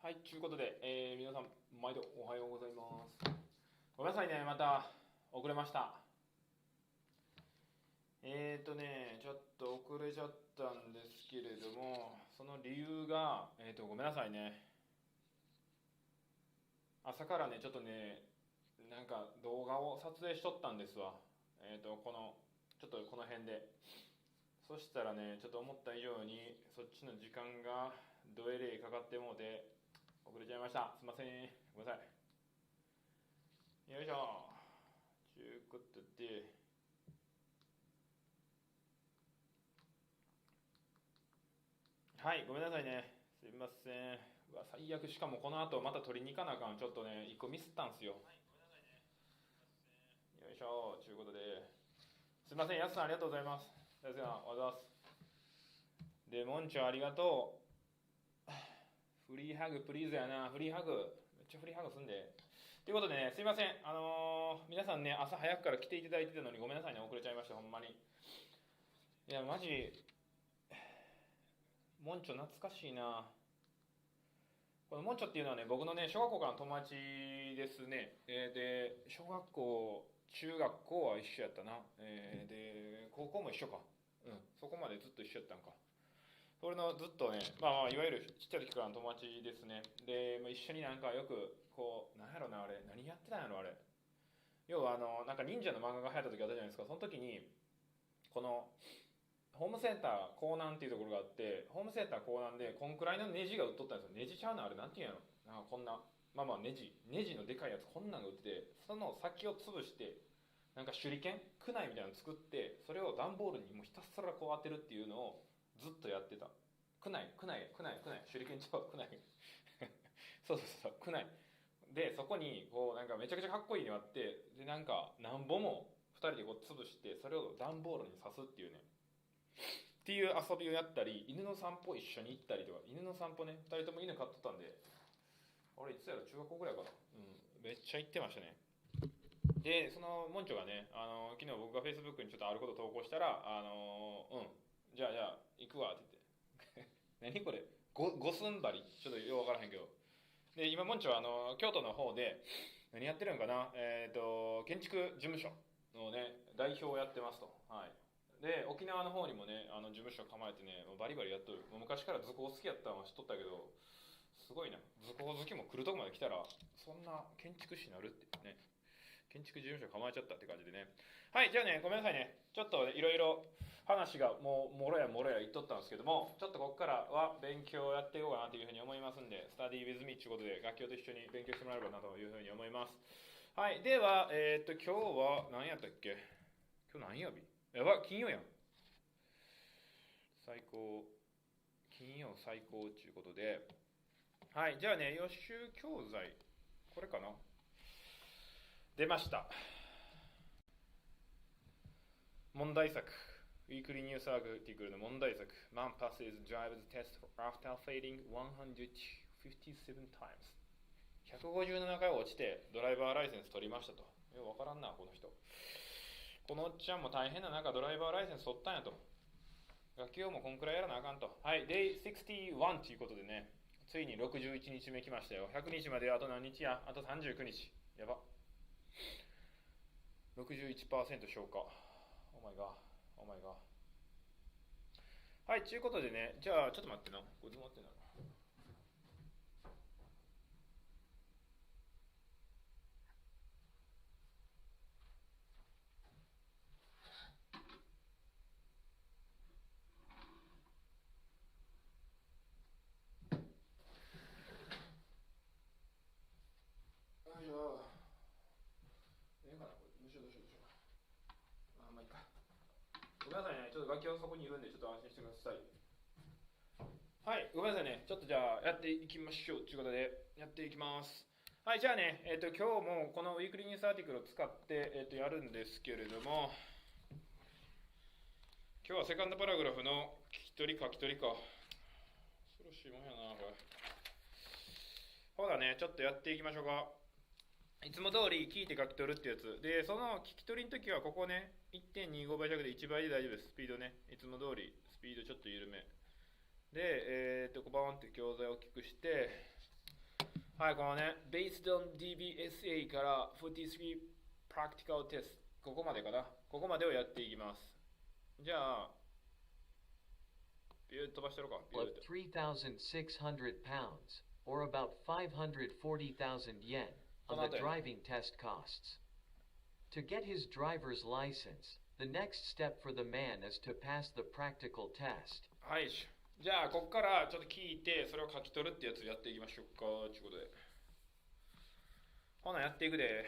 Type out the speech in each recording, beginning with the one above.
はい、ということで、皆さん、毎度おはようございます。ごめんなさいね、また遅れました。ちょっと遅れちゃったんですけれども、その理由が、ごめんなさいね。朝からね、ちょっとね、なんか動画を撮影しとったんですわ。ちょっとこの辺で。そしたらね、ちょっと思った以上に、そっちの時間がどえれいかかってもうて、遅れちゃいました。すいません。ごめんなさい。よいしょ。ということで、はい、ごめんなさいね。すいません。うわ、最悪。しかもこの後また取りに行かなあかん。ちょっとね、一個ミスったんすよ。よいしょ。ということで、すいません。やすさんありがとうございます。やすさん、おはようございます。で、もんちょありがとう。フリーハグプリーズやな。フリーハグ。めっちゃフリーハグすんで。ということでね、すいません。皆さんね、朝早くから来ていただいてたのにごめんなさいね。遅れちゃいました。ほんまに。いや、マジ、もんちょ懐かしいな。このもんちょっていうのはね、僕のね、小学校からの友達ですね。で、小学校、中学校は一緒やったな。で、高校も一緒か。うん、そこまでずっと一緒やったんか。それのずっとね、いわゆるちっちゃい時からの友達ですね。で、一緒になんかよく、なんやろな、あれ、何やってたんやろ、あれ。要は、なんか忍者の漫画が流行った時あったじゃないですか。その時に、この、ホームセンター江南っていうところがあって、ホームセンター江南で、こんくらいのネジが売っとったんですよ。ネジちゃうのあれ、なんていうんやろ。なんかこんな、ネジのでかいやつ、こんなんが売ってて、その先を潰して、なんか手裏剣クナイみたいなの作って、それを段ボールにもうひたすらこう当てるっていうのをずっとやってた。クナイ、手裏剣ちゃう、クナイ。そう、クナイ。で、そこに、なんかめちゃくちゃかっこいいのあって、で、なんか、なんぼも二人でこう潰して、それを段ボールに刺すっていうね。っていう遊びをやったり、犬の散歩一緒に行ったりとか、犬の散歩ね、二人とも犬飼っとったんで、あれいつやろ、中学校ぐらいかな。うん、めっちゃ行ってましたね。で、その門長がね、昨日僕が Facebook にちょっとあること投稿したら、じゃあ、行くわって言って。何これごすんばりちょっとよくわからへんけど。で、今、門長は京都の方で、何やってるんかな建築事務所のね、代表をやってますと。はい。で、沖縄の方にもね、事務所構えてね、もうバリバリやっとる。もう昔から図工好きやったのは知っとったけど、すごいな。図工好きも来るとこまで来たら、そんな建築士になるってね。建築事務所構えちゃったって感じでね。はい、じゃあね、ごめんなさいね。ちょっといろいろ話がもうもろや言っとったんですけども、ちょっとここからは勉強をやっていこうかなというふうに思いますんで、スタディウィズミーということで、楽器と一緒に勉強してもらえればなというふうに思います。はい、では、今日は何やったっけ？今日何曜日？やば、金曜やん。最高。金曜最高ということで、はい、じゃあね、予習教材、これかな？出ました。問題作。ウィークリーニュースアーティクルの問題作。Man passes driver's test after failing 157 times。157回落ちてドライバーライセンス取りましたと。よくわからんな、この人。このおっちゃんも大変な中ドライバーライセンス取ったんやと。学級もこんくらいやらなあかんと。はい、DAY61 ということでね、ついに61日目来ましたよ。100日まであと何日や？あと39日。やば。61% 消化。オーマイガー。はい、ということでね、じゃあ、ちょっと待ってな。これどうなってんだろう。よいしょ。ええかな、これ。どうしよう。まあいいか。ごめんなさいね。ちょっと楽器はそこにいるんで、ちょっと安心してください。はい、ごめんなさいね。ちょっとじゃあ、やっていきましょう。ということで、やっていきます。はい、じゃあね、今日もこのウィークリーニュースアーティクルを使って、やるんですけれども、今日はセカンドパラグラフの聞き取りか。恐ろしいもんやな、これ。ほらね、ちょっとやっていきましょうか。いつも通り聞いて書き取るってやつ。で、その聞き取りの時はここね、1.25 倍弱で1倍で大丈夫です。スピードね。いつも通り、スピードちょっと緩め。で、バーンって教材を大きくして、はい、このね、Based on DBSA から43 Practical Test、ここまでかな。ここまでをやっていきます。じゃあ、ビュー飛ばしてろか。ビューof 3,600 pounds, or about 540,000 yen, on the driving test costs. To get his driver's license, the next step for the man is to pass the practical test. はい、じゃあ、ここからちょっと聞いて、それを書き取るってやつをやっていきましょうか。ということで。ほな、やっていくで。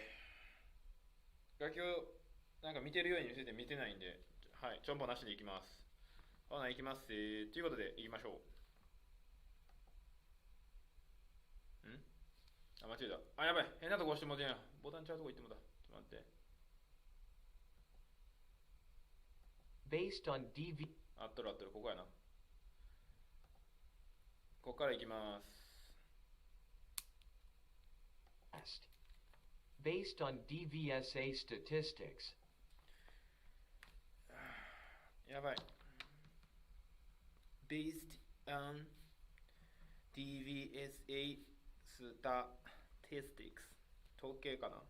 楽器をなんか見てるように見せて見てないんで、はい、ちょんぼなしでいきます。ほな、いきますということで、いきましょう。あ、間違えた。あ、やばい。変なとこ押してもうてんや。ボタンちゃうとこ行ってもだ。ちょっと待って。Based on DV 合っとる合っとる、ここやな。ここからいきます。Based on DVSA statistics. やばい。Based on DVSA statistics. 統計かな。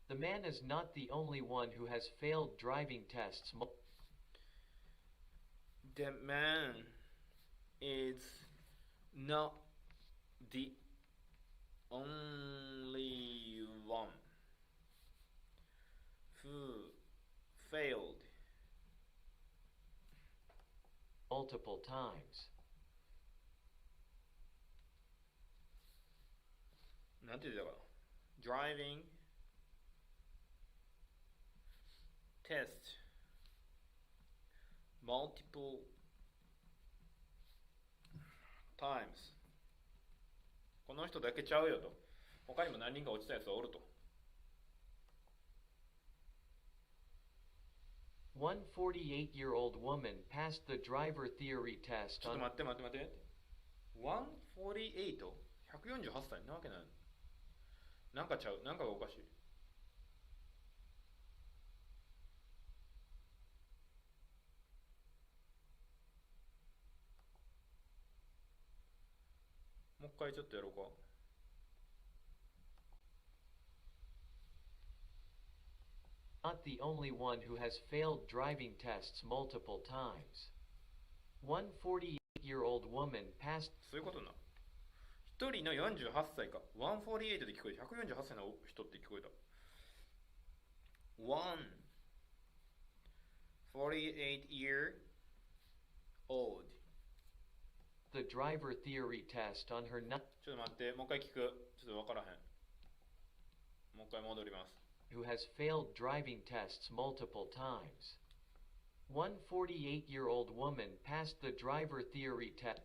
The man is not the only one who has failed driving tests. The man is not the only one who failed multiple times. なんて言ってたかな。Driving test multiple times。この人だけちゃうよと。他にも何人か落ちたやつはおると。One 48-year-old woman passed the driver theory test ちょっと on 待って待って待って。148?148 歳なわけない。なんかちゃう。なんかがおかしい。もう一回ちょっとやろうか。not the only one who has failed driving tests multiple times. One 48-year-old woman passed そういうことな。一人の48歳か。148で聞こえた。148歳の人って聞こえた。One 48-year-old the driver theory test on her ちょっと待って、もう一回聞く。ちょっとわからへん。もう一回戻ります。who has failed driving tests multiple times. One 48-year-old woman passed the driver theory test.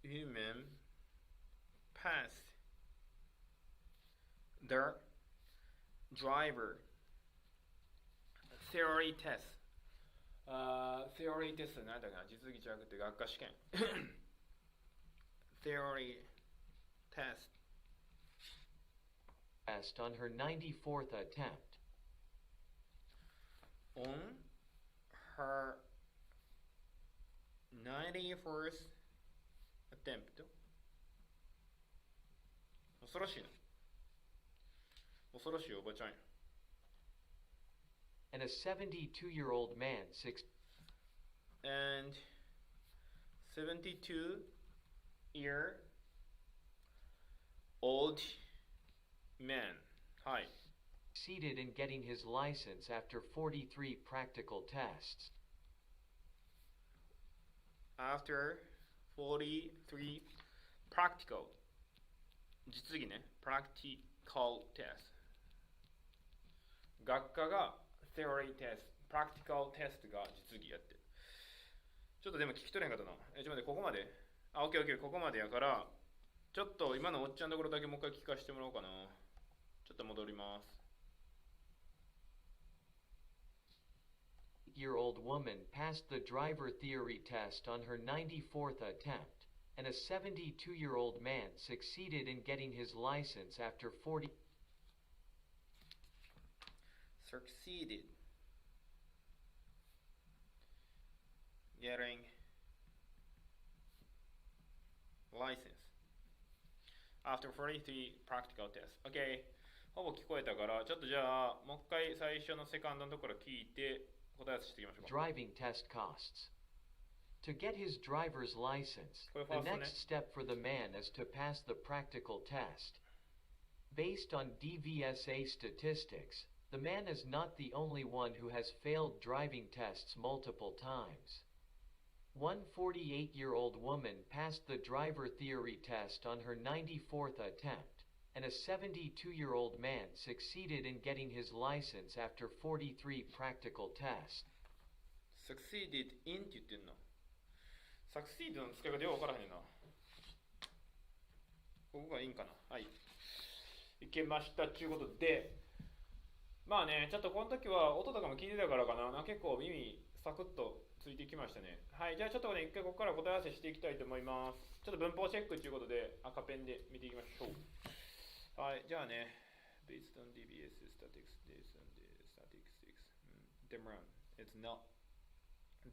Women passed the driver theory test. theory test なんだかな、実技じゃなくて学科試験。theory test. On her 94th attempt. On her 91st attempt. 恐ろしいな。恐ろしいおばちゃんや。And a 72-year-old man, and 72-year-old man. はい。succeeded in getting his license after 43 practical tests. After 43 practical 実技ね。practical test 学科が theory test practical test が実技やってちょっとでも聞き取れへんかったな。ちょっと待って、ここまであ、OK、ここまでやからちょっと今のおっちゃんのところだけもう一回聞かせてもらおうかな。ちょっと戻ります。Year-old woman passed the driver theory test on her 94th attempt, and a 72-year-old man succeeded in getting his license after 40 succeeded getting license after 43 practical tests. Okay. ほぼ聞こえたから、ちょっとじゃあ、もう一回最初のセカンドのところ聞いて答え合わせしていきましょうか。Driving test costs. To get his driver's license, the next step for the man is to pass the practical test. Based on DVSA statistics, the man is not the only one who has failed driving tests multiple times. One 48-year-old woman passed the driver theory test on her 94th attempt, and a 72-year-old man succeeded in getting his license after 43 practical tests. Succeeded in って言ってんの。Succeed の使い方よくわからへんな。ここがいいんかな。はい。いけましたということで、まあね、ちょっとこの時は音とかも聞いてたからかな。結構耳サクッとついてきましたね。はい、じゃあちょっとね、一回ここから答え合わせしていきたいと思います。ちょっと文法チェックということで赤ペンで見ていきましょう。はい、じゃあね、based on DBS statistics, Demran, it's not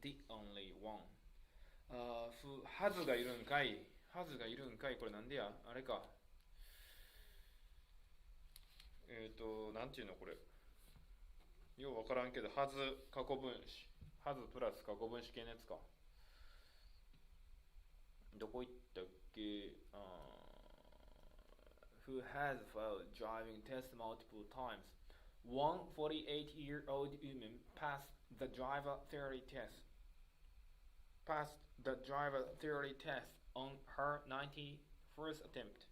the only one. はずがいるんかい。はずがいるんかい。これなんでやあれか。なんていうのこれ。ようわからんけど、はず過去分詞。はずプラス過去分詞系のやつか。どこ行ったっけ？Who has failed driving test multiple times? One 48-year-old woman passed the driver theory test. Passed the driver theory test on her 91st attempt.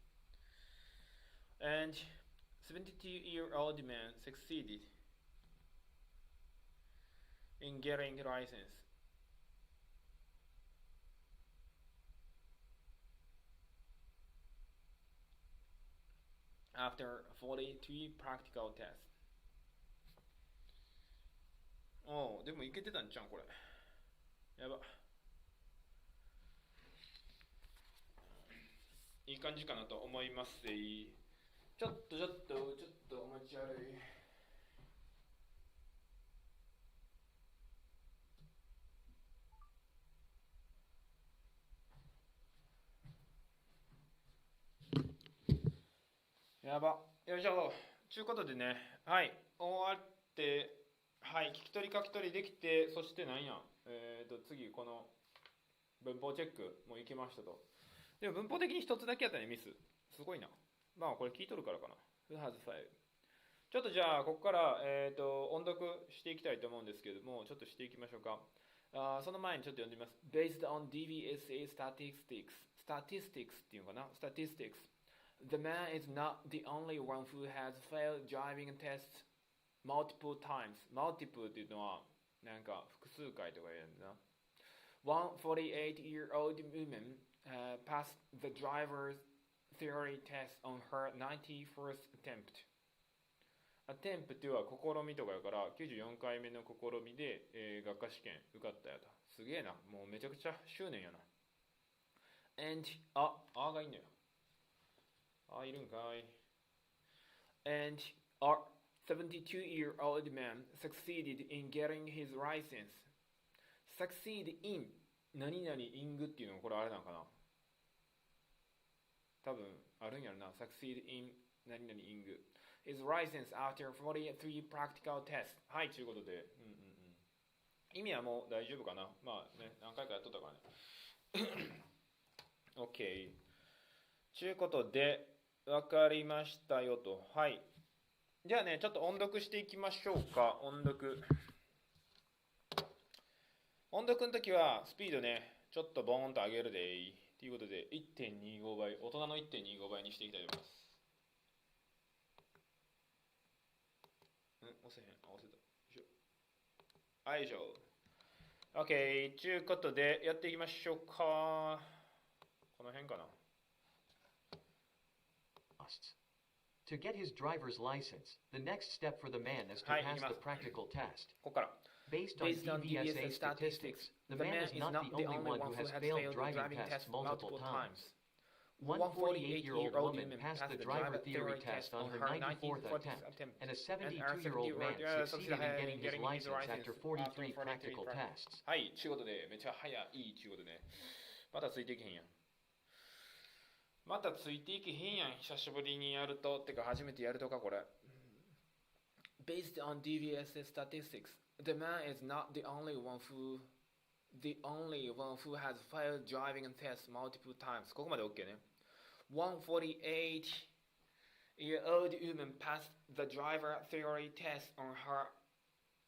And 72-year-old man succeeded in getting a license. After 43 practical tests. おう、でもいけてたんちゃうんこれ。やば。いい感じかなと思います。ちょっとお待ち悪い。やば。よいしょ。ちゅうことでね、はい、終わって、はい、聞き取り書き取りできて、そしてなんや、次、この文法チェックもいきましたと。でも文法的に一つだけやったね、ミス。すごいな。まあ、これ聞いとるからかな。Who has failed? ちょっとじゃあ、ここから、音読していきたいと思うんですけれども、ちょっとしていきましょうか。その前にちょっと読んでみます。Based on DVSA statistics っていうのかな Statistics.The man is not the only one who has failed driving tests multiple times. Multiple っていうのはなんか複数回とか言うんだな。One 48-year-old woman passed the driver's theory test on her 91st attempt. Attempt っていうのは試みとかやから94回目の試みで、学科試験受かったやと。すげえな。もうめちゃくちゃ執念やな。And がいいんだよ。いるんかい。And our 72-year-old man succeeded in getting his license. Succeed in 何々 in っていうのはこれあれなんかな多分あるんやろな。Succeed in 何々 in his license after 43 practical tests. はい、ということで。意味はもう大丈夫かな。まあね、何回かやっとったからね。OK。ということで、わかりましたよと。はい。じゃあね、ちょっと音読していきましょうか。音読。音読の時は、スピードね、ちょっとボーンと上げるでいい。ということで、1.25 倍、大人の 1.25 倍にしていきたいと思います。押せへん。押せた。はい、以上。OK。ということで、やっていきましょうか。この辺かな。To get his driver's license, the next step for the man is to pass the practical test. Based on DVSA statistics, the man is not the only one who has failed driving tests multiple times. One 48-year-old woman passed the driver theory test on her 94th attempt, and a 72-year-old man succeeded in getting his license after 43 practical tests. はい、ちゅうことで、めちゃ早いちゅうことでね。またついていけへんやん。またついていけへんやん、久しぶりにやると。てか、初めてやるとか、これ。Based on DVSA statistics, the man is not the only one who has failed driving tests multiple times. ここまで OK ね。One 48-year-old woman passed the driver theory test on her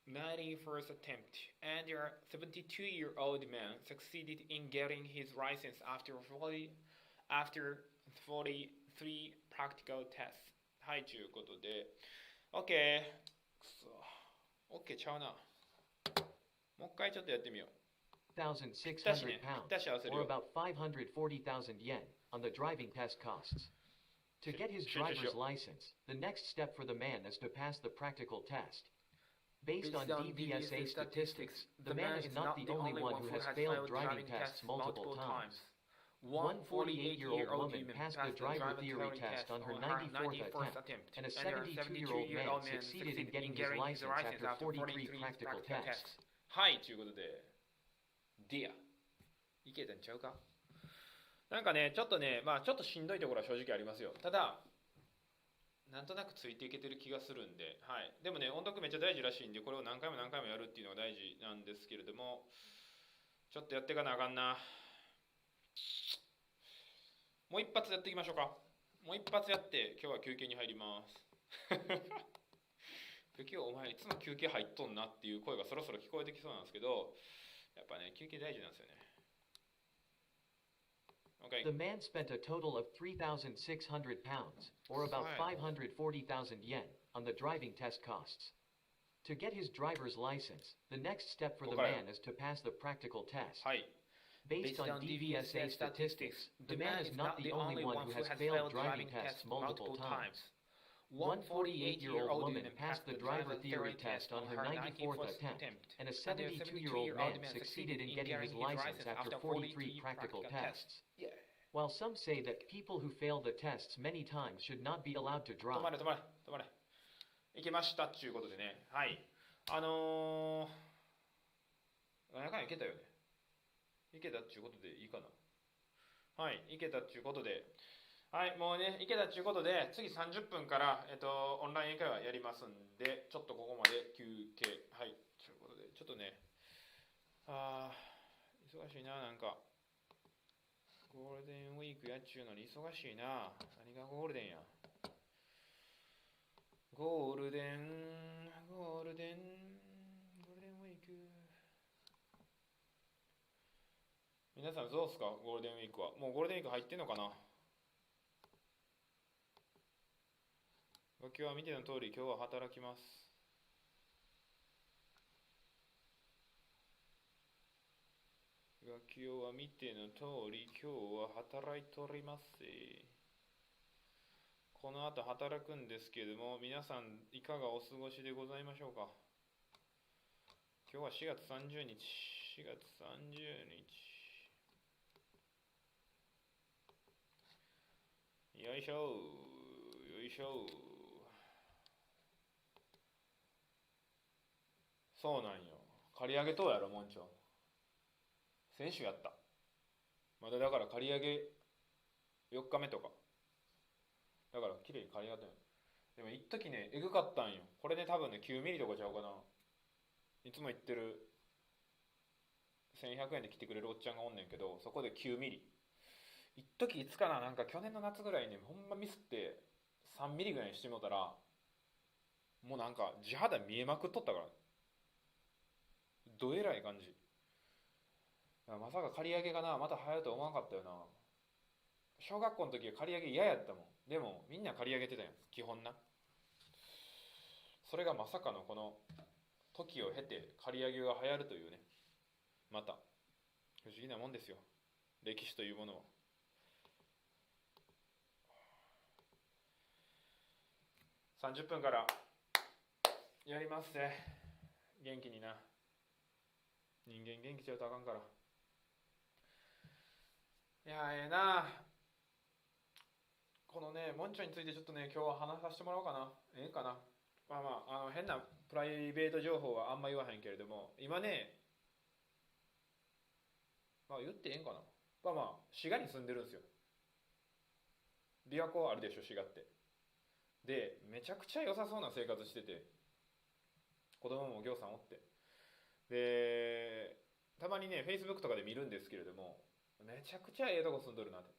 91st attempt, and a 72-year-old man succeeded in getting his license after 43 practical tests. はい、ということで。OK。くそ。OK ちゃうな。もう一回ちょっとやってみよう。1,600 pounds, or about 540,000 yen, on the driving test costs. To get his driver's license, the next step for the man is to pass the practical test. Based on DVSA statistics, the man is not the only one who has failed driving tests multiple times. One 48-year-old woman passed the driver theory test on her 94th attempt, and a 72-year-old man succeeded in getting his license after 43 practical tests. はい、ということで、ディア、いけたんちゃうか。なんかね、ちょっとね、まあちょっとしんどいところは正直ありますよ。ただ、なんとなくついていけてる気がするんで、はい。でもね、音読めっちゃ大事らしいんで、これを何回も何回もやるっていうのが大事なんですけれども、ちょっとやっていかなあかんな。もう一発やっていきましょうか。もう一発やって、今日は休憩に入ります。今日お前いつも休憩入っとんなっていう声がそろそろ聞こえてきそうなんですけど、やっぱね、休憩大事なんですよね。The man spent a total of 3,600 pounds, or about 540,000 yen, on the driving test costs. To get his driver's license, the next step for the man is to pass the practical test. Based on DVSA statistics, the man is not the only one who has failed driving tests multiple times. One 48-year-old woman passed the driver theory test on her 94th attempt, and a 72-year-old man succeeded in getting his license after 43 practical tests. While some say that people who fail the tests many times should not be allowed to drive. 止まれ。いけましたっていうことでね。はい。なんかいけたよね。いけたっていうことでいいかな。はい、いけたっていうことで。はい、もうね、いけたということで、次30分から、オンライン英会話やりますんで、ちょっとここまで休憩。はい、ということで、ちょっとね、忙しいな、なんか。ゴールデンウィークやっちゅうのに忙しいな。何がゴールデンや。ゴールデンウィーク。皆さんどうですか、ゴールデンウィークは。もうゴールデンウィーク入ってんのかな。今日は見ての通り、今日は働きます。今日は見ての通り、今日は働いております。この後働くんですけれども、皆さんいかがお過ごしでございましょうか。今日は4月30日。よいしょ。そうなんよ。借り上げとうやろ、もんちょ。先週やった。まだだから借り上げ4日目とか。だから綺麗に借り上げたんよ。でも一時ね、えぐかったんよ。これね、多分ね、9ミリとかちゃうかな。いつも言ってる1100円で来てくれるおっちゃんがおんねんけど、そこで9ミリ。一時いつかな、なんか去年の夏ぐらいにほんまミスって3ミリぐらいにしてもうたら、もうなんか地肌見えまくっとったから。どえらい感じ。まさか借り上げがな、また流行るとは思わなかったよな。小学校の時は借り上げ嫌やったもん。でもみんな借り上げてたよ、基本な。それがまさかのこの時を経て借り上げが流行るというね。また不思議なもんですよ、歴史というものは。30分からやりますね。元気にな。人間元気ちゃうとあかんから。いや、ええな。このねもんちょについてちょっとね今日は話させてもらおうかな。ええかな。変なプライベート情報はあんま言わへんけれども、今ね、言ってええんかな。滋賀に住んでるんですよ。琵琶湖あるでしょ、滋賀って。で、めちゃくちゃ良さそうな生活してて、子供もぎょうさんおって。で、たまにね、Facebook とかで見るんですけれども、めちゃくちゃええとこ住んどるなって。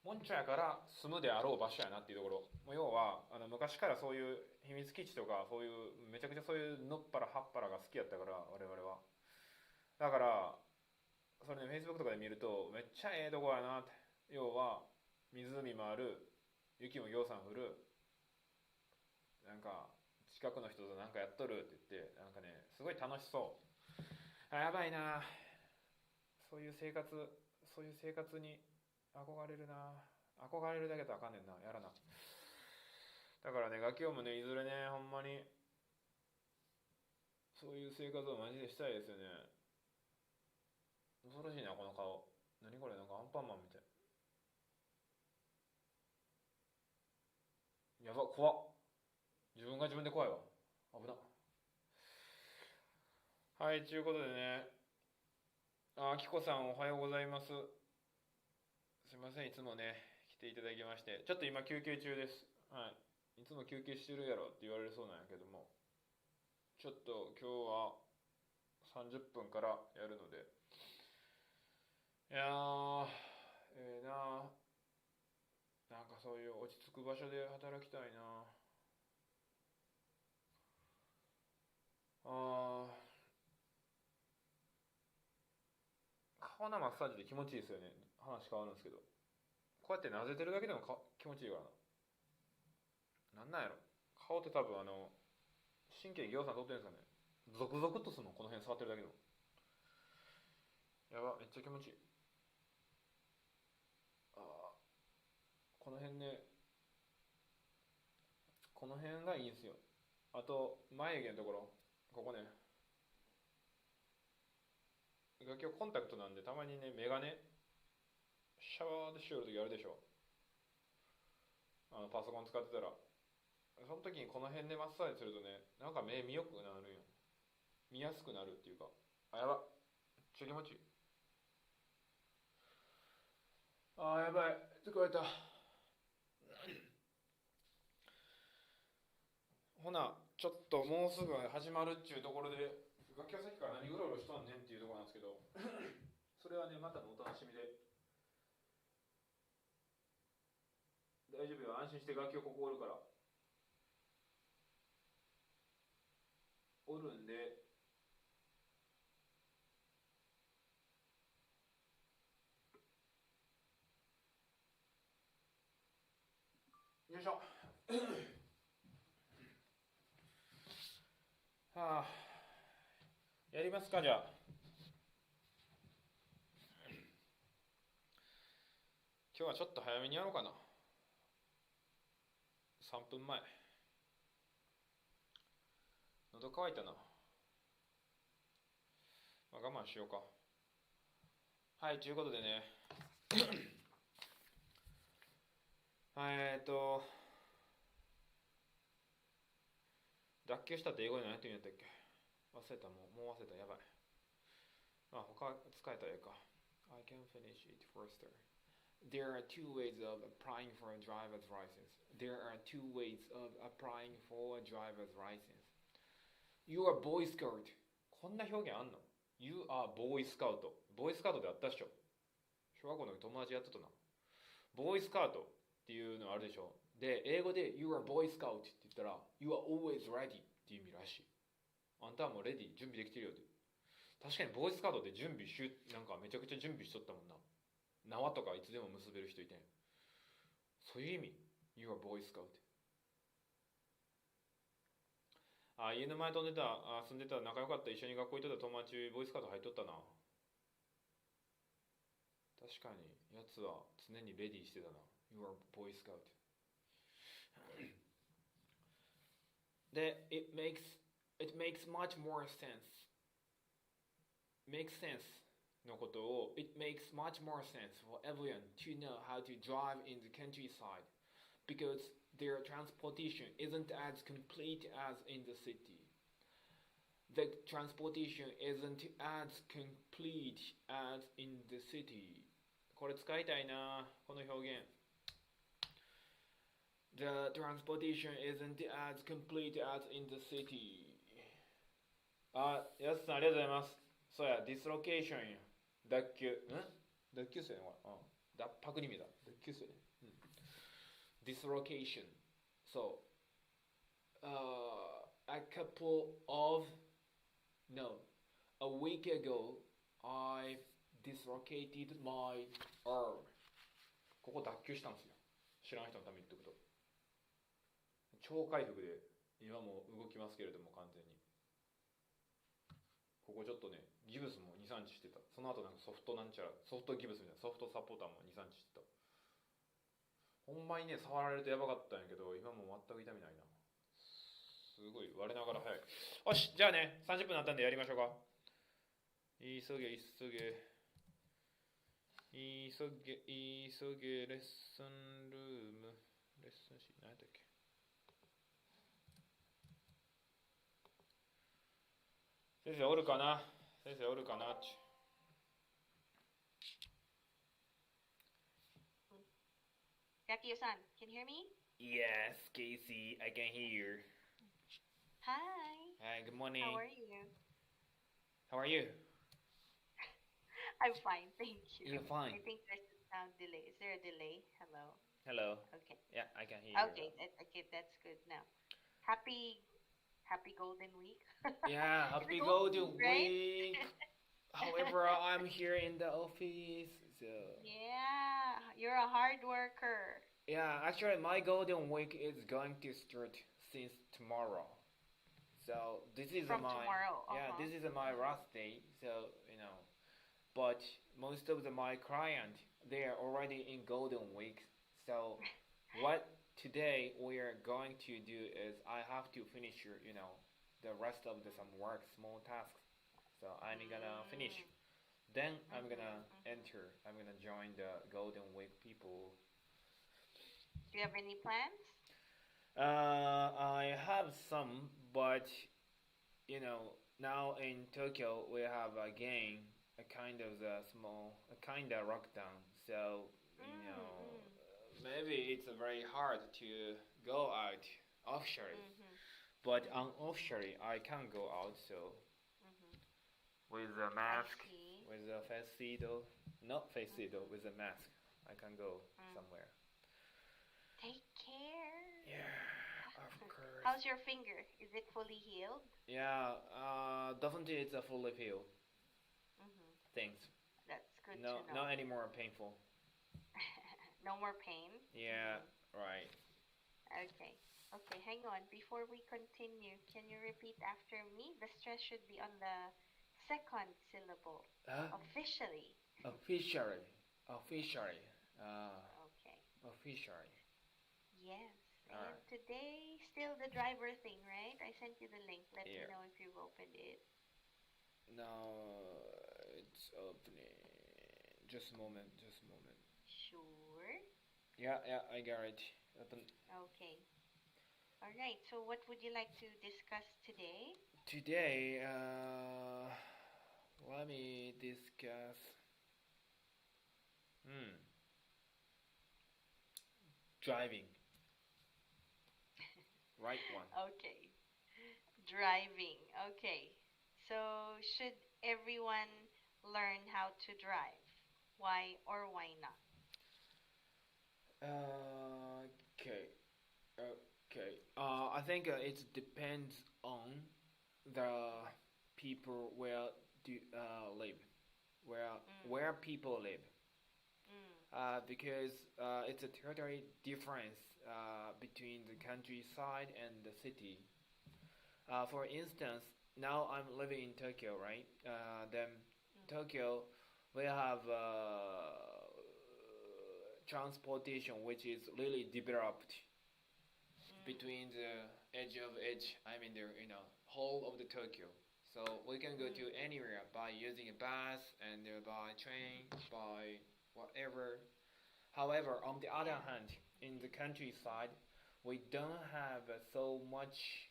もんちょやから住むであろう場所やなっていうところ。要は昔からそういう秘密基地とか、そういうめちゃくちゃそういうのっぱらはっぱらが好きやったから、我々は。だからそれね Facebook とかで見るとめっちゃええとこやなって。要は湖もある、雪もぎょうさん降る、なんか近くの人となんかやっとるって言って、なんかねすごい楽しそう。やばいな、そういう生活に憧れるな。憧れるだけとあかんねんな。やらな。だからね、ガキオもね、いずれね、ほんまに、そういう生活をマジでしたいですよね。恐ろしいな、この顔。何これ、なんかアンパンマンみたい。やば、怖っ。自分が自分で怖いわ。危な。はい、ということでね。キコさんおはようございます。すいません、いつもね、来ていただきまして。ちょっと今休憩中です。はい。いつも休憩してるやろって言われるそうなんやけども、ちょっと今日は30分からやるので、いやー、ええなー。なんかそういう落ち着く場所で働きたいな。顔のマッサージで気持ちいいですよね。話変わるんですけど。こうやってなぜてるだけでも気持ちいいからな。なんなんやろ。顔って多分神経ぎょうさん通ってるんですかね。ゾクゾクっとするの、この辺触ってるだけでも。やば、めっちゃ気持ちいい。この辺ね、この辺がいいんですよ。あと、眉毛のところ、ここね。今日コンタクトなんで、たまにね、目がね、シャワーでしよるときあるでしょ。パソコン使ってたら。その時にこの辺でマッサージするとね、なんか目見よくなるんよ。見やすくなるっていうか。やば。めっちゃ気持ちいい。やばい。疲れた。ほな、ちょっともうすぐ始まるっちゅうところで、楽器はさっきから何うろうろしとんねんっていうところなんですけど、それはね、またのお楽しみで。大丈夫よ、安心して楽器をここおるから。おるんで、よいしょ。やりますか、じゃあ。今日はちょっと早めにやろうかな。3分前。喉乾いたな。我慢しようか。はい、ということでね。脱臼したって英語で何て言うんやったっけ。忘れた、もう忘れた、やばい。他使えたらええか。I can finish it faster. There are two ways of applying for a driver's license. There are two ways of applying for a driver's license. You are Boy Scout. こんな表現あんの？ You are Boy Scout. ボーイスカウトであったっしょ。小学校の友達やってたな。ボーイスカウトっていうのあるでしょ。で、英語で You are Boy Scout って言ったら You are always ready っていう意味らしい。あんたはもうレディ、準備できてるよって。確かにボーイスカウトってなんかめちゃくちゃ準備しとったもんな。縄とかいつでも結べる人いてん。そういう意味 You are Boy Scout。家の前住んでた仲良かった一緒に学校行ってた友達ボーイスカウト入っとったな。確かにやつは常にレディーしてたな。 You are Boy Scout で it makes much more sense のことを It makes much more sense for everyone to know how to drive in the countryside because their transportation isn't as complete as in the city. The transportation isn't as complete as in the city. これ使いたいな、この表現。The transportation isn't as complete as in the city. あ、やすさんありがとうございます。そうや、ディスロケーションや。脱臼。脱臼するね、これ。脱白に見た。脱臼するね。Dislocation. So, a week ago, I dislocated my arm. ここ脱臼したんですよ。知らない人のために言っておくと。超回復で、今も動きますけれども、完全に。ここちょっとね、ギブスも2、3日してた。その後なんかソフトなんちゃら、ソフトギブスみたいな、ソフトサポーターも2、3日してた。ほんまにね、触られるとやばかったんやけど、今も全く痛みないな。すごい、我ながら早い。よし、じゃあね、30分になったんでやりましょうか。急げ、急げ。急げ、レッスンルーム。レッスンシーン、何やったっけ。先生おるかな先生おるかなGaki-san, can you hear me? Yes, Casey, I can hear you. Hi. Hi, good morning. How are you? How are you? I'm fine, thank you. You're fine. I think there's a sound delay. Is there a delay? Hello? Hello. Okay. Yeah, I can hear you. Okay, that's good now. Happy Golden Week. Yeah, happy It's Golden right? Week. However, I'm here in the office, so... Yeah, you're a hard worker. Yeah, actually, my Golden Week is going to start since tomorrow. So, this is From my... tomorrow. Yeah, this is my last day, so, But most of my clients, they are already in Golden Week. So, what today we are going to do is I have to finish, the rest of some work, small tasks. So I'm gonna finish. Then I'm gonna join the Golden Week people. Do you have any plans? I have some, but now in Tokyo we have again a kind of lockdown. So maybe it's very hard to go out offshore. But on offshore I can go out. So with a mask, with a face shield, not face shield, with a mask, I can go somewhere. Take care. Yeah, of course. How's your finger? Is it fully healed? Yeah, definitely it's a fully healed. Thanks. That's good to No, know. not anymore painful. No more pain? Yeah, right. Okay, hang on. Before we continue, can you repeat after me? The stress should be on the second syllable. Officially. Officially. Okay. Officially. Yes. And today, still the driver thing, right? I sent you the link. Let me know if you've opened it. No, it's opening. Just a moment. Sure. Yeah, I got it. Open. Okay. All right. So what would you like to discuss today? Today, let me discuss. Driving. Right one. Okay. Driving. Okay. So should everyone learn how to drive? Why or why not? Okay. I think it depends on the people where live, where people live. Because it's a totally difference between the countryside and the city. For instance, now I'm living in Tokyo, right? Then Tokyo, we have transportation which is really developed between the edge. I mean, the whole of the Tokyo. So we can go to anywhere by using a bus and by train, by whatever. However, on the other hand, in the countryside, we don't have so much,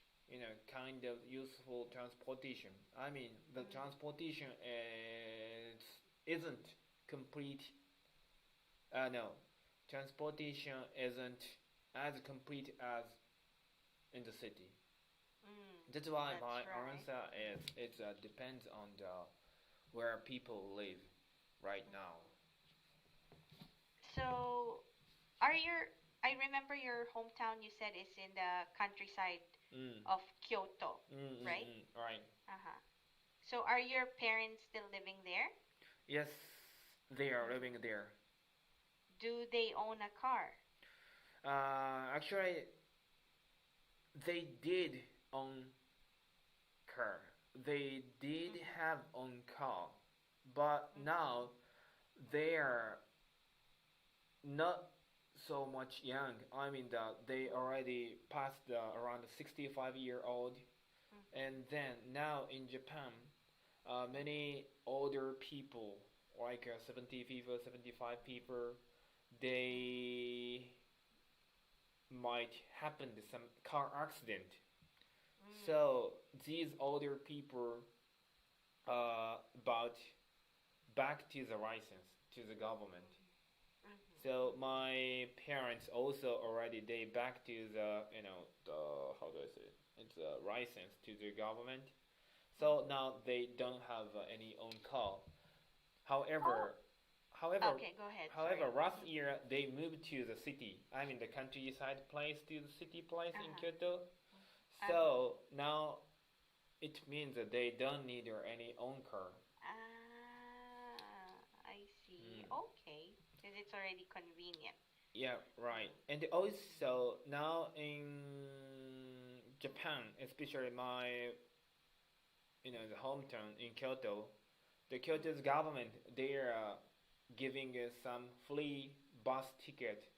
kind of useful transportation. I mean, the transportation isn't complete. No, transportation isn't as complete as in the city. That's why my answer is it depends on where people live right now. So, I remember your hometown you said is in the countryside of Kyoto, right? Right. So, are your parents still living there? Yes, they are living there. Do they own a car? Actually, they did own car. They did have own car, but now they are not so much young. I mean that they already passed around 65-year-old, and then now in Japan, many older people, like 70 people, 75 people, they might happen to some car accident. So these older people bought back to the license to the government. So my parents also already they back to the how do I say it? It's a license to the government. So now they don't have any own car. However, okay, go ahead. However, Sorry. last year they moved to the city. I mean the countryside place to the city place in Kyoto. So now it means that they don't need any own car. I see. Okay, because it's already convenient. Yeah, right. And also now in Japan, especially my the hometown in Kyoto, the Kyoto's government they are giving some free bus ticket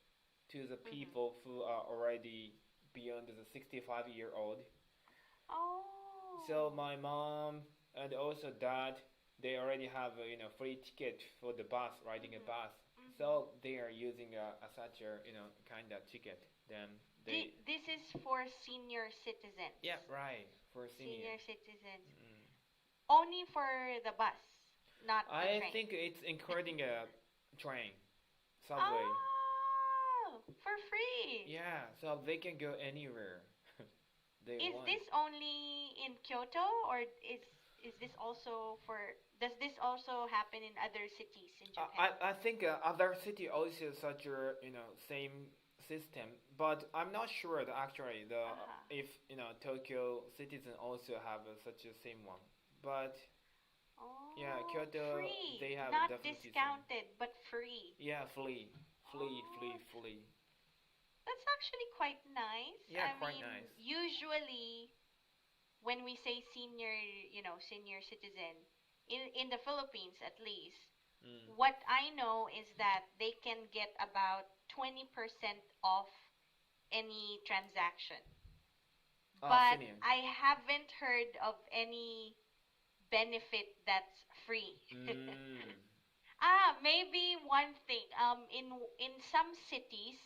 to the people who are already beyond the 65-year-old. Oh. So my mom and also dad, they already have free ticket for the bus, riding a bus. So they are using such a kind of ticket. Then this is for senior citizens. Yeah, right, for senior citizens. Only for the bus, not the train. I think it's including a train, subway. Oh, for free. Yeah, so they can go anywhere they want. This only in Kyoto, or is this also for? Does this also happen in other cities in Japan? I think other city also such a same system, but I'm not sure that actually if Tokyo citizen also have such a same one. But yeah, Kyoto free. They have not definitely discounted but free. Yeah, free. That's actually quite nice. Yeah, I quite mean, nice. Usually, when we say senior citizen, in the Philippines at least, what I know is that they can get about 20% off any transaction. But senior. I haven't heard of any benefit that's free. Maybe one thing. In some cities,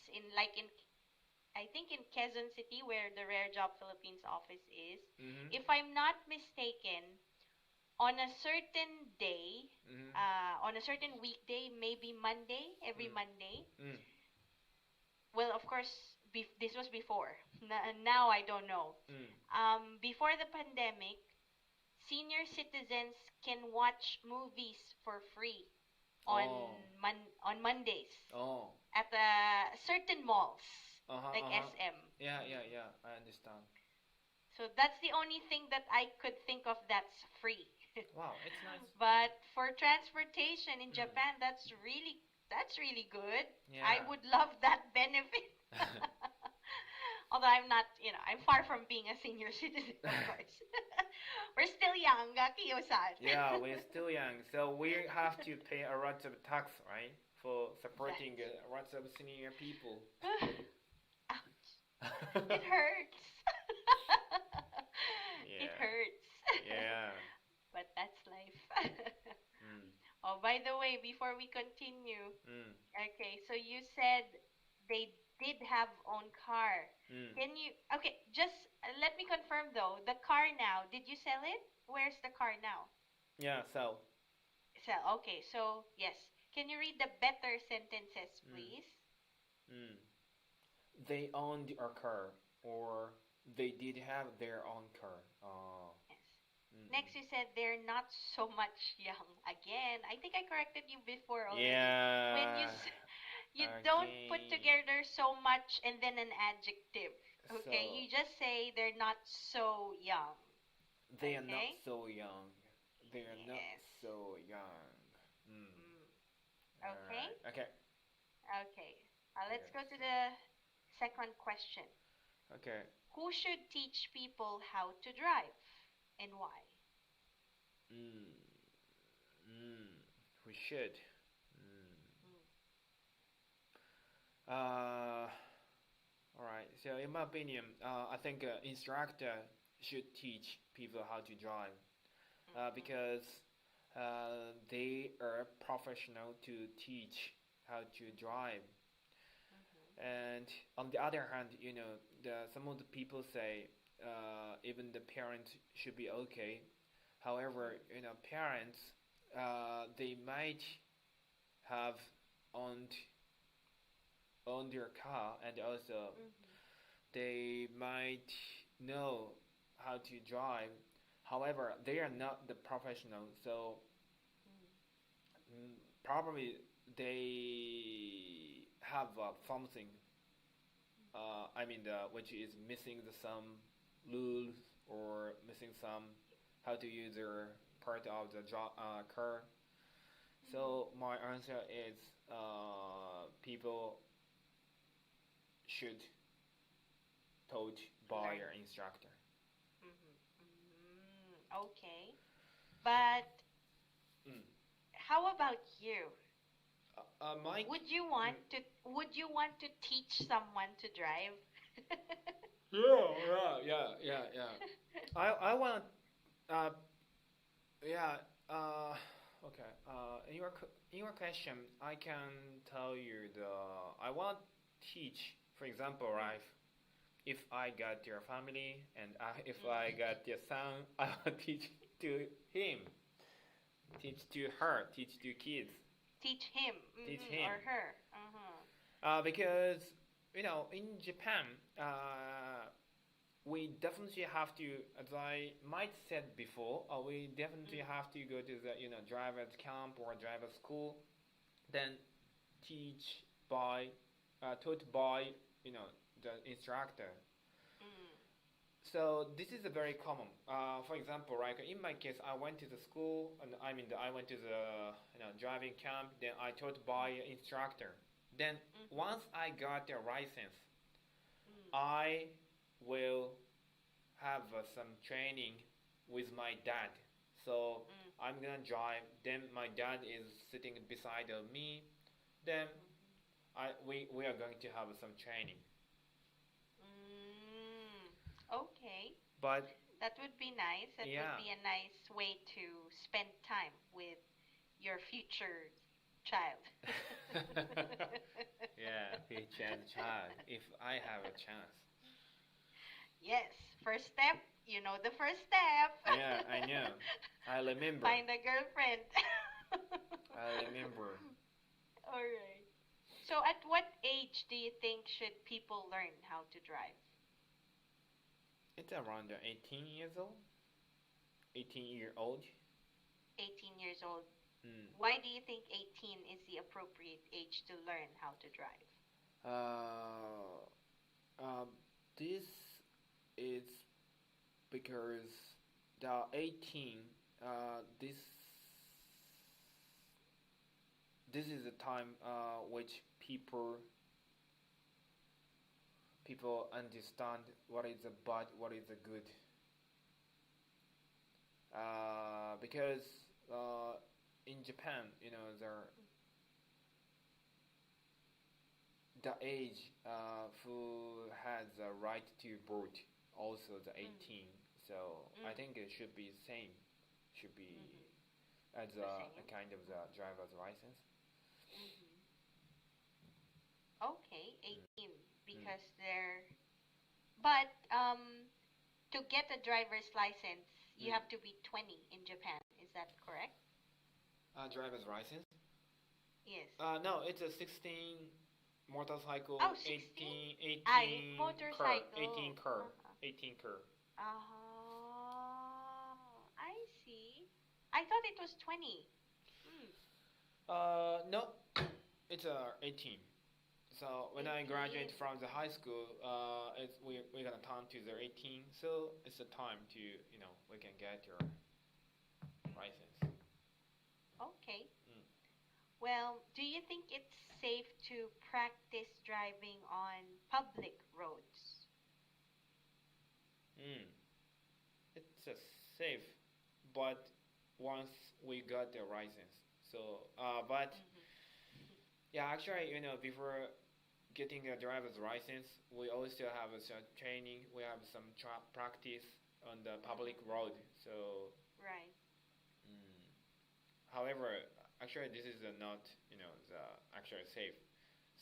I think in Quezon City, where the Rare Job Philippines office is, if I'm not mistaken, on a certain day, on a certain weekday, maybe Monday, every Monday. Well, of course, this was before. Now I don't know. Before the pandemic, senior citizens can watch movies for free on Mondays at certain malls like SM. Yeah, I understand. So that's the only thing that I could think of that's free. Wow, it's nice. But for transportation in Japan, that's really good. Yeah. I would love that benefit. Although I'm not, I'm far from being a senior citizen, of course. We're still young, Kiyo-san. Yeah, we're still young, so we have to pay a lot of tax, right, for supporting lots of senior people. Ouch. It hurts. Yeah. It hurts. Yeah. But that's life. Mm. Oh, by the way, before we continue, Mm. okay, so you said they did have own car. Mm. Can you, okay, just let me confirm though, the car now, did you sell it? Where's the car now? Yeah, so. Sell, okay, so yes. Can you read the better sentences, Mm. please? Mm. They owned a car, or they did have their own car. Yes. Mm. Next, you said they're not so much young. Again, I think I corrected you before already. Yeah. When you don't put Again. together so much and then an adjective. Okay, So, you just say they're not so young. they are not Okay? so young. They are not Yes. so young. Mm. Okay? Alright. Okay. Okay. Let's go to the second question. Okay. Who should teach people how to drive and why? Mm. Mm. We should. Alright. So, in my opinion, I think instructor should teach people how to drive because they are professional to teach how to drive. And on the other hand, some of the people say even the parents should be okay. However, parents they might have owned their car, and also they might know how to drive. However, they are not the professional, so probably they have something. Which is missing some rules or missing some how to use their part of the car. So my answer is people should taught by your instructor. Okay, but how about you? Mike? Would you want to teach someone to drive? Yeah. I want. Okay. In your question, I can tell you I want teach. For example, right? If I got your family and if I got your son, I will teach to him, teach to her, teach to kids. Teach him, Teach him. or her. Because in Japan, we definitely have to, as I might said before, we definitely have to go to the driver's camp or driver's school, then taught by the instructor. So this is a very common. For example, right? In my case, I went to the school, and I went to the driving camp. Then I taught by instructor. Then once I got the license, I will have some training with my dad. So I'm gonna drive. Then my dad is sitting beside of me. Then we are going to have some training. Okay. But that would be nice. That would be a nice way to spend time with your future child. Yeah, future child. If I have a chance. Yes. First step. You know the first step. Yeah, I know. I remember. Find a girlfriend. I remember. All right. So at what age do you think should people learn how to drive? It's around 18 years old. 18-year-old. 18 years old. Why do you think 18 is the appropriate age to learn how to drive? This is because the 18. This is the time which people understand what is the bad, what is the good. Because in Japan, the age who has the right to vote, also the 18. So I think it should be same. Should be as a kind of the driver's license. Okay, 18 because they're. But to get a driver's license, you have to be 20 in Japan. Is that correct? Driver's license? Yes. No, it's a 16 motorcycle. Oh, 16? 18 motorcycle. 18 car. 18 car. I see. I thought it was 20. No, it's 18. So when I graduate from the high school, we're gonna turn to the 18. So it's the time to we can get your license. Okay. Well, do you think it's safe to practice driving on public roads? It's safe, but once we got the license. So, but yeah, actually, before getting a driver's license, we always still have some training. We have some practice on the public road. So, right. However, actually, this is not the actually safe.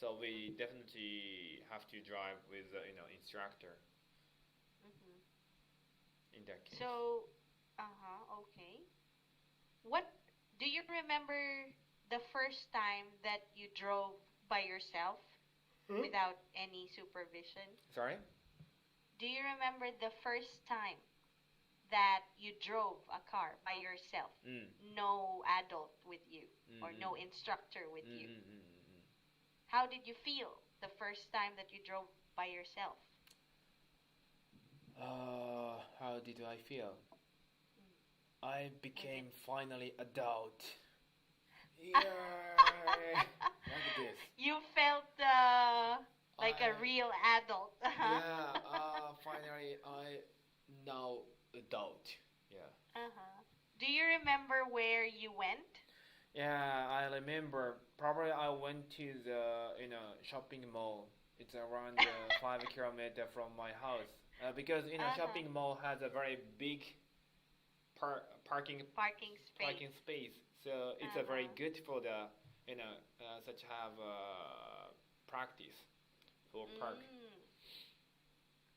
So we definitely have to drive with instructor. In that case. So, okay. What do you remember the first time that you drove by yourself without any supervision? Sorry? Do you remember the first time that you drove a car by yourself? No adult with you or no instructor with you. How did you feel the first time that you drove by yourself? How did I feel? I became finally adult. Yeah. Like this. You felt like a real adult. Yeah. Finally, I now adult. Yeah. Do you remember where you went? Yeah, I remember. Probably I went to the shopping mall. It's around 5 kilometers from my house. Because shopping mall has a very big parking space. So it's a very good for the such have practice for park.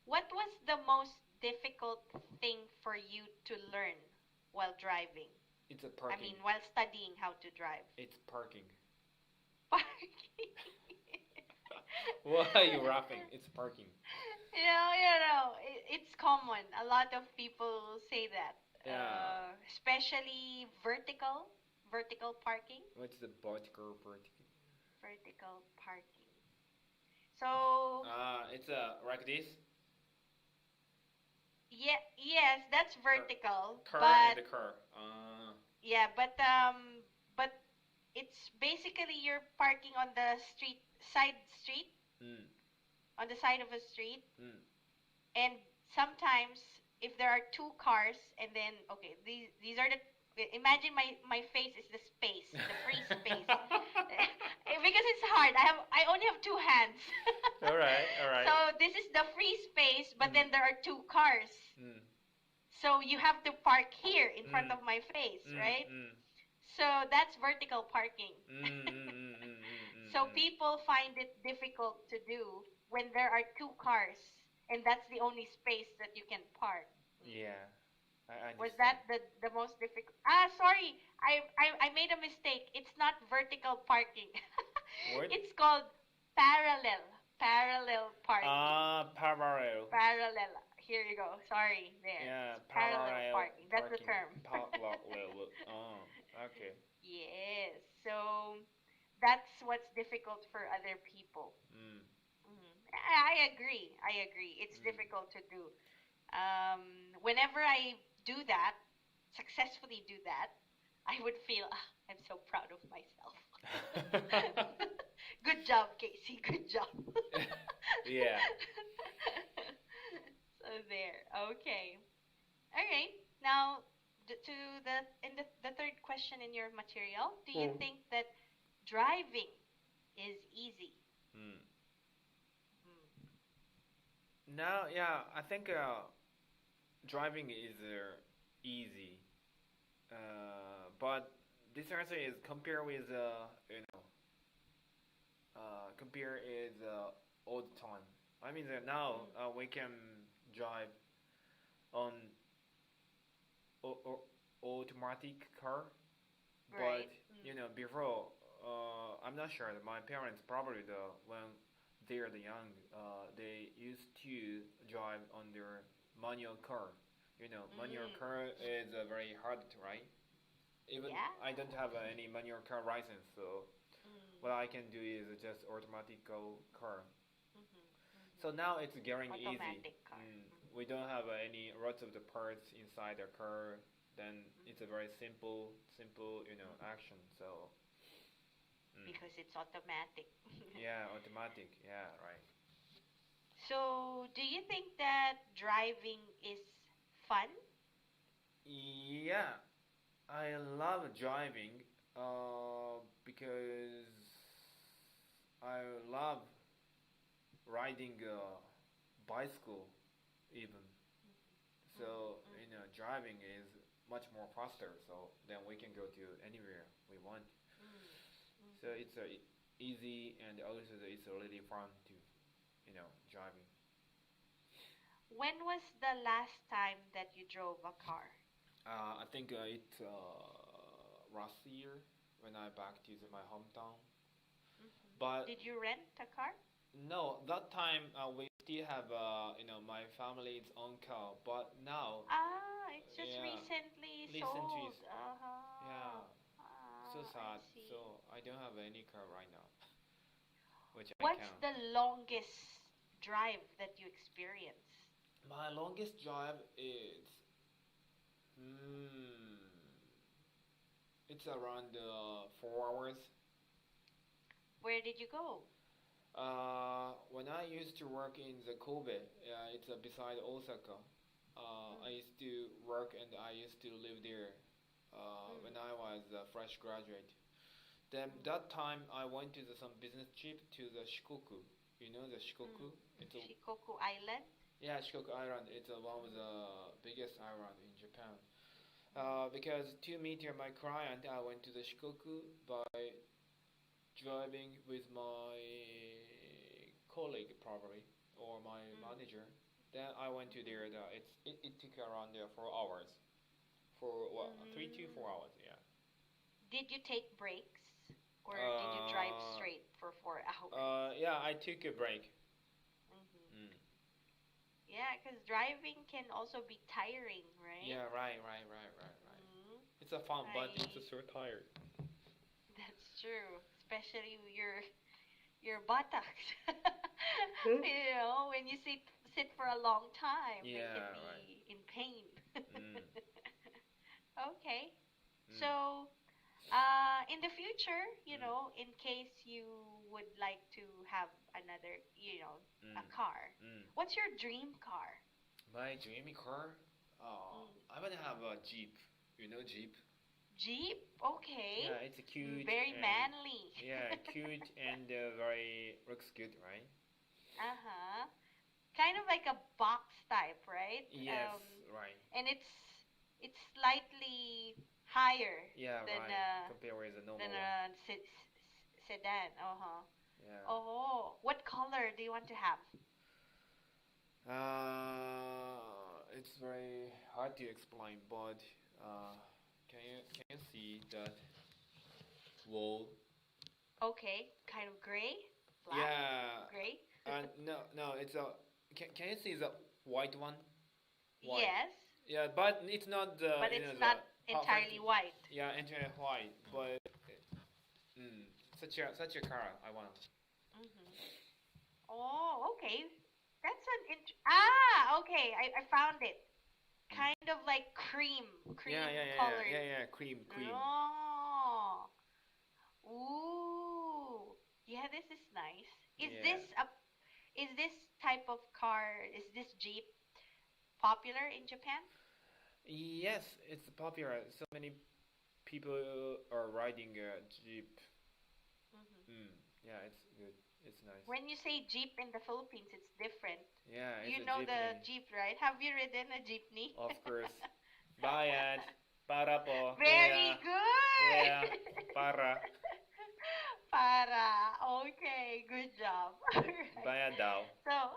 What was the most difficult thing for you to learn while driving? It's a parking. I mean, while studying how to drive. It's parking. Parking. Why are you laughing? It's parking. It's common. A lot of people say that. Yeah. Especially vertical parking. What's the vertical parking? Vertical parking. So. It's like this. Yeah. Yes, that's vertical. Car but and the car. Yeah, but it's basically you're parking on the side street. On the side of a street. And sometimes if there are two cars and then these are the imagine my face is the space, the free space. Because it's hard. I only have two hands. All right. So this is the free space, but then there are two cars. So you have to park here in front of my face, right? So that's vertical parking. So people find it difficult to do when there are two cars and that's the only space that you can park. Yeah. I Was that the most difficult? Sorry. I made a mistake. It's not vertical parking. What? It's called parallel parking. Parallel. Parallel. Here you go. Sorry. There. Yeah, parallel parking. That's the term. Parallel. Oh, okay. Yes. So that's what's difficult for other people. I agree. It's difficult to do. Whenever I do that, successfully do that, I would feel I'm so proud of myself. Good job, Casey. Good job. Yeah. So there. Okay. All right. Now, to the third question in your material, do you think that driving is easy? No, yeah, I think driving is easy, but this answer is compare with compare is all the time. I mean that now we can drive on automatic car, Right. but before I'm not sure. My parents probably when they're young, they used to drive on their manual car. Manual car is very hard to ride. Even Yeah. I don't have any manual car license, so what I can do is just automatic car. So now it's getting easy. Automatic car. We don't have any lots of the parts inside the car. Then it's a very simple, action. So Because it's automatic. yeah, automatic. Yeah, right. So, do you think that driving is fun? Yeah, I love driving because I love riding a bicycle even. So, driving is much more faster, so then we can go to anywhere we want. So it's easy and also it's really fun to, driving. When was the last time that you drove a car? I think it's last year when I back to my hometown. But Did you rent a car? no, that time we still have my family's own car. But now, It's just Yeah. recently Recently sold. s- yeah, so sad. I see. So I don't have any car right now, which I What's can. the longest drive that you experienced? My longest drive is it's around 4 hours. Where did you go? When I used to work in the Kobe, it's beside Osaka. I used to work and I used to live there when I was a fresh graduate. Then that time I went to some business trip to the Shikoku. You know the Shikoku? It's Shikoku Island? yeah, Shikoku Island. It's one of the biggest island in Japan. Because to meet my client, I went to the Shikoku by driving with my colleague probably or my manager. Then I went to there. It took around 4 hours, for 3 to 4 hours. Yeah. Did you take breaks? Or did you drive straight for 4 hours? Yeah, I took a break. Yeah, because driving can also be tiring, right? Yeah, right. It's a fun, but Right. it's so tired. That's true. Especially your buttocks. When you sit for a long time, they Yeah, can right. be in pain. Mm. Okay. So, in the future, in case you would like to have another, a car, what's your dream car? My dreamy car? I want to have a Jeep. You know Jeep? Jeep? Okay. Yeah, it's cute. Very and, manly. Yeah, cute and very looks good, right? Uh-huh. Kind of like a box type, right? Yes, right. And it's slightly higher Yeah, than right. Compared with the normal than one. a sedan. Uh-huh. Yeah. Oh, what color do you want to have? It's very hard to explain, but can you see that wall? Okay, kind of gray? Black? Yeah. Gray? No, it's a. Can you see the white one? White. Yes, Yeah, but it's not the. but it's not entirely white. Yeah, entirely white, but such a car I want. Oh, okay. That's okay. I found it. Kind of like cream colored. Yeah, cream. Oh. Ooh. Yeah, this is nice. Is this type of car, is this Jeep popular in Japan? Yes, it's popular. So many people are riding a Jeep. Yeah, it's good. It's nice. When you say jeep in the Philippines, it's different. Yeah, it's You a know the jeepney. jeep, right? Have you ridden a jeepney? Of course. Bayad. Para po. Very Kuya. good. Kuya. Para. Para. Okay, good job. Alright. Bayad daw. So,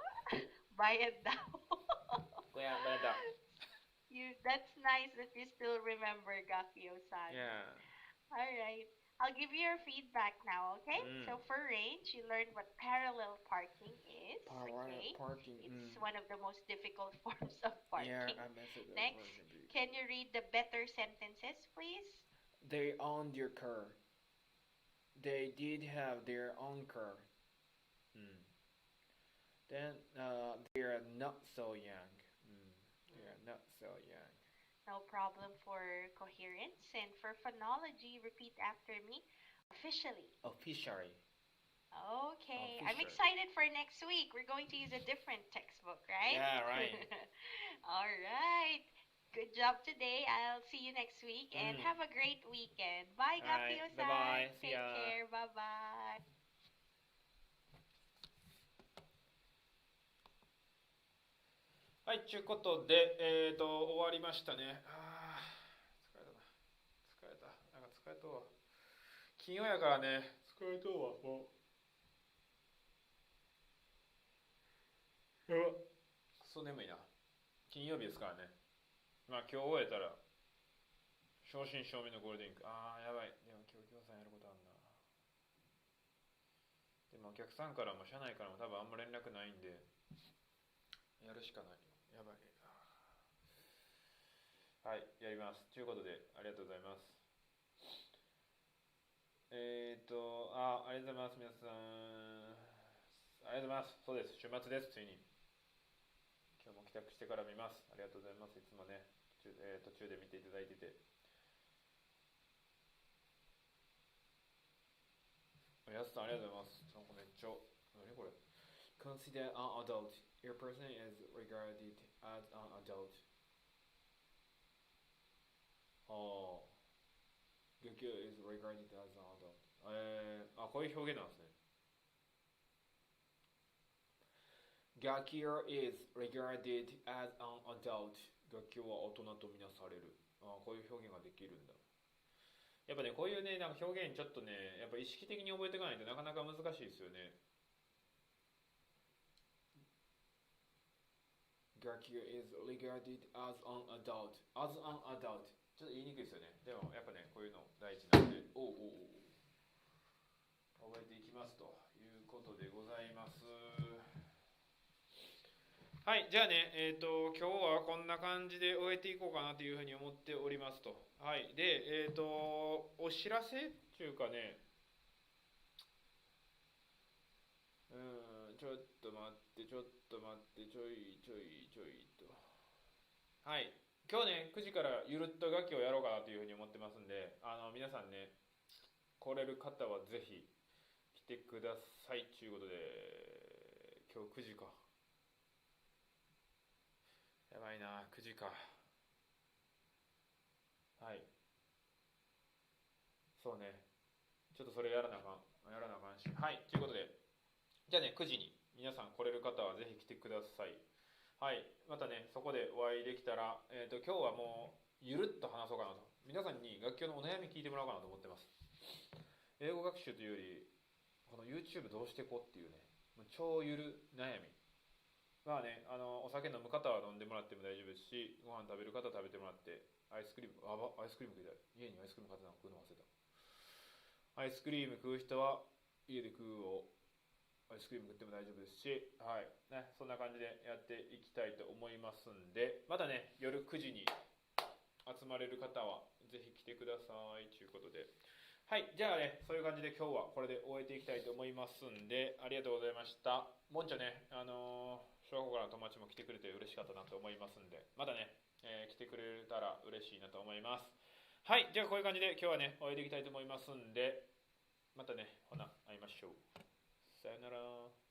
bayad daw. Kuya, bayad daw. That's nice that you still remember Gakio-san. Yeah. Alright. I'll give you your feedback now, okay? So for range, you learned what parallel parking is. Okay? Parking. It's one of the most difficult forms of parking. Yeah, I messed it up. Next, can you read the better sentences, please? They owned their car. They did have their own car. Then they are not so young. They are not so young. No problem for coherence. And for phonology, repeat after me. Officially. Officially. Okay. I'm Officially. excited for next week. We're going to use a different textbook, right? Yeah, right. All right. Good job today. I'll see you next week. And have a great weekend. Bye, All right. Gapio-san. Bye-bye. See Take ya. care. Bye-bye. はい、ということで、終わりましたね。疲れたな。疲れた。なんか疲れたわ。金曜やからね、疲れたわ。もう。クソ眠いな。金曜日ですからね。まあ今日終えたら、正真正銘のゴールデンウィーク。やばい。でも今日さんやることあんな。でもお客さんからも社内からも多分あんま連絡ないんで、やるしかない。やばい。はい、やります。ということで、ありがとうございます。ありがとうございます、皆さん。ありがとうございます。そうです、週末です、ついに。今日も帰宅してから見ます。ありがとうございます。いつもね、途中で見ていただいてて。やすさん、ありがとうございます。なんかめっちゃ、何これ。Consider an adult. Your person is regarded as an adult. 劇 is regarded as an adult. こういう表現なんですね。劇 is regarded as an adult. 劇は大人とみなされる。こういう表現ができるんだ。やっぱね、こういうね、なんか表現ちょっとね、やっぱ意識的に覚えていかないとなかなか難しいですよね。劇 is regarded as an adult. As an adult. ちょっと言いにくいですよね。でもやっぱね、こういうの大事なんで、覚えていきますということでございます。はい、じゃあね、今日はこんな感じで終えていこうかなというふうに思っておりますと。はい、で、お知らせっていうかね、ちょっと待って、ちょいと。はい。今日ね、9時からゆるっと楽器をやろうかなというふうに思ってますんで、皆さんね、来れる方はぜひ来てくださいということで、今日9時か。やばいな、9時か。はい。そうね。ちょっとそれやらなあかんし。はい。ということで、じゃあね、9時に皆さん来れる方はぜひ来てください。はい。またね、そこでお会いできたら、今日はもうゆるっと話そうかなと。皆さんに楽器のお悩み聞いてもらおうかなと思ってます。英語学習というより、この YouTube どうしてこうっていうね、もう超ゆる悩み。まあね、お酒飲む方は飲んでもらっても大丈夫ですし、ご飯食べる方は食べてもらって、アイスクリーム食いたい。家にアイスクリーム買ってたの食うの忘れた。アイスクリーム食う人は家で食うをアイスクリーム食っても大丈夫ですし、はいね、そんな感じでやっていきたいと思いますんで、またね、夜9時に集まれる方はぜひ来てくださいということで、はい、じゃあね、そういう感じで今日はこれで終えていきたいと思いますんで、ありがとうございました。もんちゃね、小学校からの友達も来てくれて嬉しかったなと思いますんで、またね、来てくれたら嬉しいなと思います。はい、じゃあこういう感じで今日はね、終えていきたいと思いますんで、またね、ほな、会いましょう。さよなら。